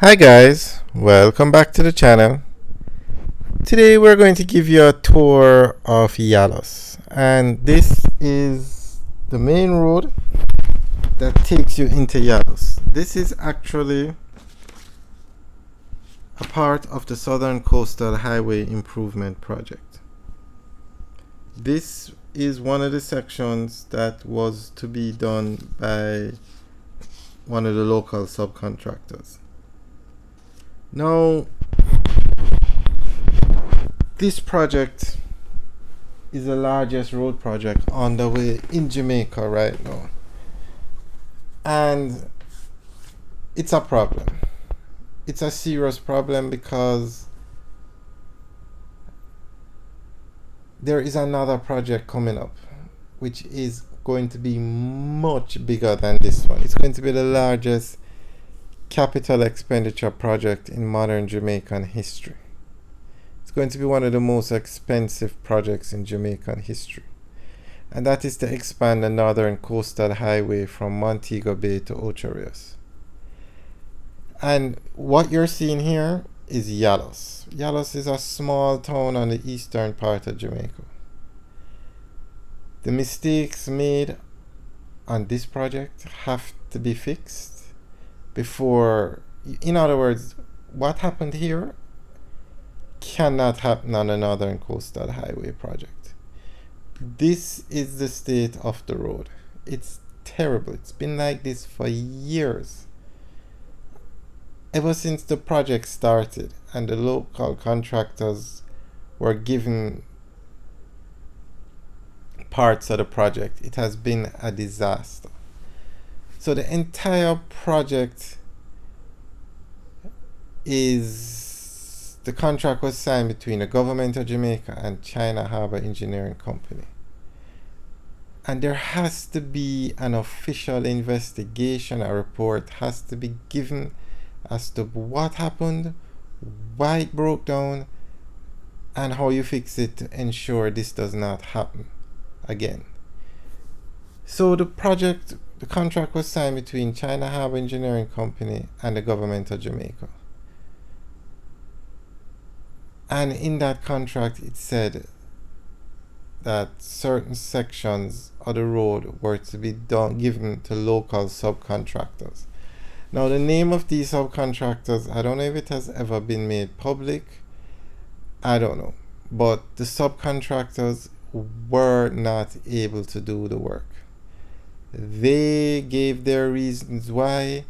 Hi guys, welcome back to the channel. Today we're going to give you a tour of Yalos, and this is the main road that takes you into Yalos. This is actually a part of the Southern Coastal Highway Improvement Project. This is one of the sections that was to be done by one of the local subcontractors. Now, this project is the largest road project on the way in Jamaica right now. And it's a problem. It's a serious problem because there is another project coming up which is going to be much bigger than this one. It's going to be the largest capital expenditure project in modern Jamaican history. It's going to be one of the most expensive projects in Jamaican history, and that is to expand the Northern Coastal Highway from Montego Bay to Ocho Rios. And what you're seeing here is Yalos. Yalos is a small town on the eastern part of Jamaica. The mistakes made on this project have to be fixed before, in other words, what happened here cannot happen on a Northern Coastal Highway project. This is the state of the road. It's terrible. It's been like this for years. Ever since the project started and the local contractors were given parts of the project, it has been a disaster. So the entire project the contract was signed between the government of Jamaica and China Harbour Engineering Company. And there has to be an official investigation. A report has to be given as to what happened, why it broke down, and how you fix it to ensure this does not happen again. So the contract was signed between China Harbour Engineering Company and the government of Jamaica. And in that contract it said that certain sections of the road were to be given to local subcontractors. Now the name of these subcontractors, I don't know if it has ever been made public. I don't know. But the subcontractors were not able to do the work. They gave their reasons why.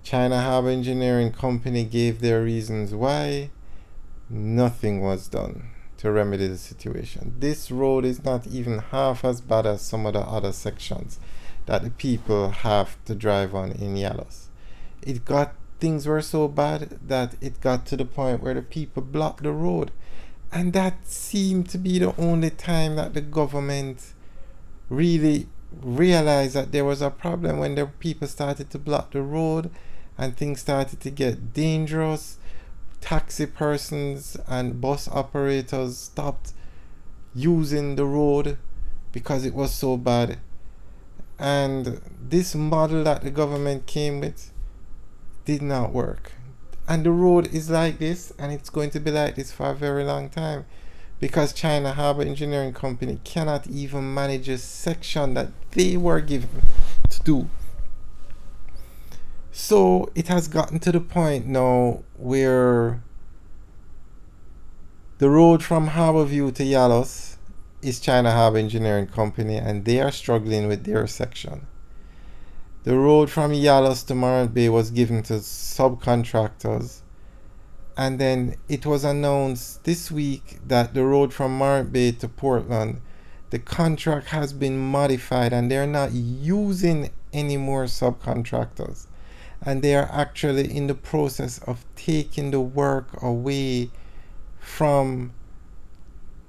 China Harbour Engineering Company gave their reasons why. Nothing was done to remedy the situation. This road is not even half as bad as some of the other sections that the people have to drive on in Yalos. Things were so bad that it got to the point where the people blocked the road. And that seemed to be the only time that the government really realized that there was a problem, when the people started to block the road and things started to get dangerous. Taxi persons and bus operators stopped using the road because it was so bad. And this model that the government came with did not work. And the road is like this, and it's going to be like this for a very long time, because China Harbour Engineering Company cannot even manage a section that they were given to do. So it has gotten to the point now where the road from Harbourview to Yalos is China Harbour Engineering Company, and they are struggling with their section. The road from Yalos to Morant Bay was given to subcontractors, and then it was announced this week that the road from Morant Bay to Portland, the contract has been modified and they're not using any more subcontractors, and they are actually in the process of taking the work away from,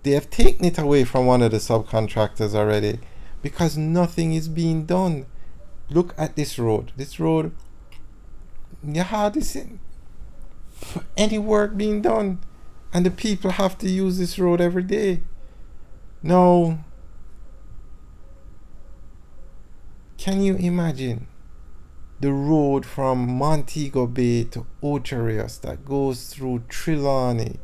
they have taken it away from one of the subcontractors already, because nothing is being done. Look at this road. This road, you hardly see any work being done, and the people have to use this road every day. Now, can you imagine the road from Montego Bay to Ocho Rios that goes through Trelawney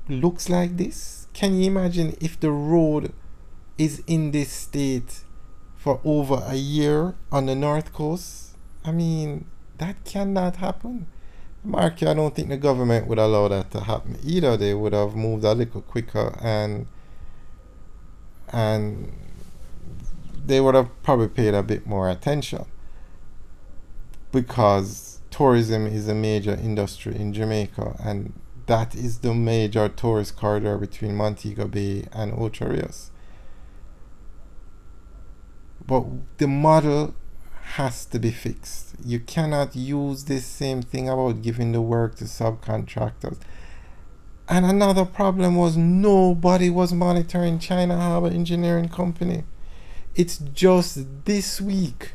looks like this? Can you imagine if the road is in this state for over a year on the north coast? I mean, that cannot happen. Mark, I don't think the government would allow that to happen either. They would have moved a little quicker, and they would have probably paid a bit more attention, because tourism is a major industry in Jamaica, and that is the major tourist corridor between Montego Bay and Ocho Rios. But the model has to be fixed. You cannot use this same thing about giving the work to subcontractors. And another problem was nobody was monitoring China Harbour Engineering Company. It's just this week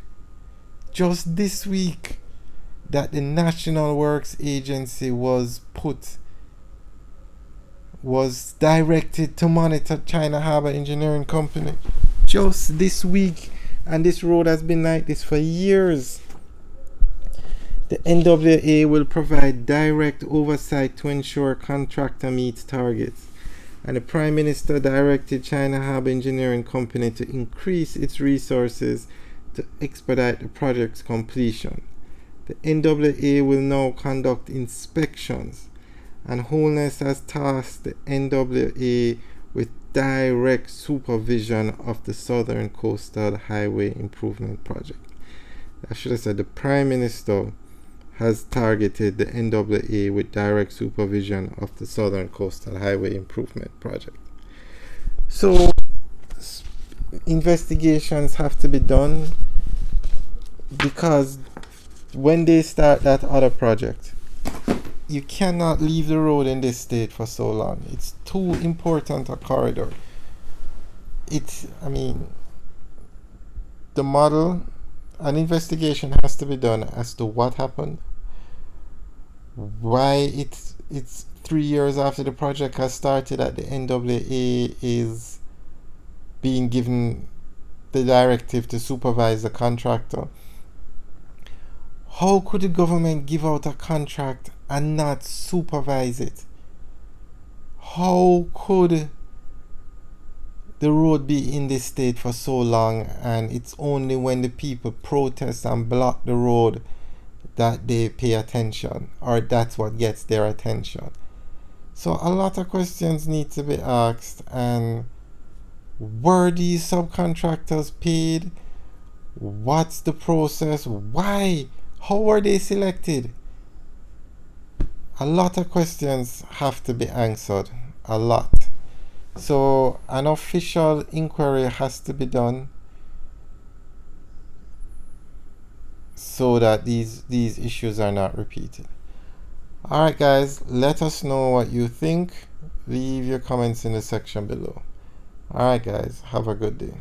that the National Works Agency was directed to monitor China Harbour Engineering Company. Just this week. And this road has been like this for years. The NWA will provide direct oversight to ensure contractor meets targets. And the Prime Minister directed China Harbour Engineering Company to increase its resources to expedite the project's completion. The NWA will now conduct inspections, and Holness has tasked the NWA with direct supervision of the Southern Coastal Highway Improvement Project. I should have said the Prime Minister has targeted the NWA with direct supervision of the Southern Coastal Highway Improvement Project. So investigations have to be done, because when they start that other project, you cannot leave the road in this state for so long. It's too important a corridor. The model, an investigation has to be done as to what happened, why it's 3 years after the project has started that the NWA is being given the directive to supervise the contractor. How could the government give out a contract and not supervise it? How could the road be in this state for so long, and it's only when the people protest and block the road that they pay attention, or that's what gets their attention? So a lot of questions need to be asked. And were these subcontractors paid? What's the process? Why? How were they selected? A lot of questions have to be answered. A lot. So an official inquiry has to be done so that these issues are not repeated. Alright guys, let us know what you think. Leave your comments in the section below. Alright guys, have a good day.